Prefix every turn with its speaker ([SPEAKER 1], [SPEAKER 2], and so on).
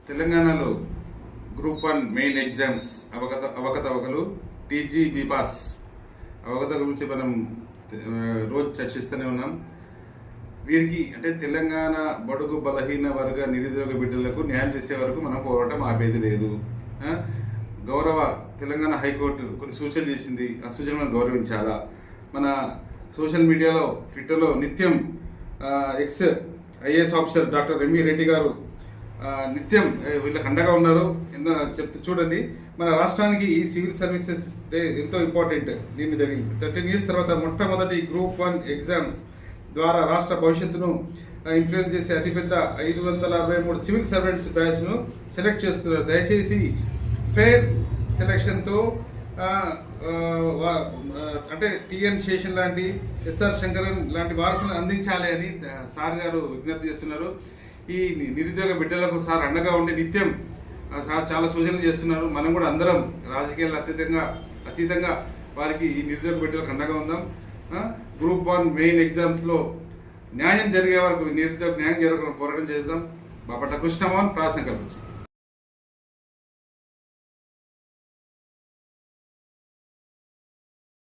[SPEAKER 1] తెలంగాణలో group 1 main exams అవకతవకలు TG bPASS అవకతవకల గురించి మనం రోజు చర్చిస్తూనే ఉన్నాం. వీరికి అంటే తెలంగాణ బడుగు బలహీన వర్గ నిరుద్యోగ బిడ్డలకు న్యాయం చేసే వరకు మనం పోరాటం ఆపేది లేదు. గౌరవ తెలంగాణ హైకోర్టు కొన్ని సూచనలు చేసింది. ఆ సూచనలను గౌరవించాలా? మన సోషల్ మీడియాలో ట్విట్టర్లో నిత్యం ex IAS officer doctor MV Reddy గారు నిత్యం వీళ్ళకి అండగా ఉన్నారు. చెప్తే చూడండి, మన రాష్ట్రానికి ఈ సివిల్ సర్వీసెస్ డే ఎంతో ఇంపార్టెంట్. దీన్ని జరిగింది 13 years తర్వాత మొట్టమొదటి గ్రూప్ 1 ఎగ్జామ్స్ ద్వారా రాష్ట్ర భవిష్యత్తును ఇన్ఫ్లుయెన్స్ చేసే అతిపెద్ద 563 సివిల్ సర్వెంట్స్ బ్యాచ్ను సెలెక్ట్ చేస్తున్నారు. దయచేసి ఫెయిర్ సెలెక్షన్తో అంటే టిఎన్ శేషన్ లాంటి ఎస్ఆర్ శంకరన్ లాంటి వారసులను అందించాలి అని సార్ గారు విజ్ఞప్తి చేస్తున్నారు. ఈ నిరుద్యోగ బిడ్డలకు సార్ అండగా ఉండి నిత్యం సార్ చాలా సూచనలు చేస్తున్నారు. మనం కూడా అందరం రాజకీయాలు అతీతంగా వారికి ఈ నిరుద్యోగ బిడ్డలకు అండగా ఉందాం. గ్రూప్ 1 మెయిన్ ఎగ్జామ్స్లో న్యాయం జరిగే వరకు నిరుద్యోగ న్యాయం జరిగే పోరాటం చేద్దాం. బాపట్ల కృష్ణమోహన్ ప్రాసంకల్పించారు.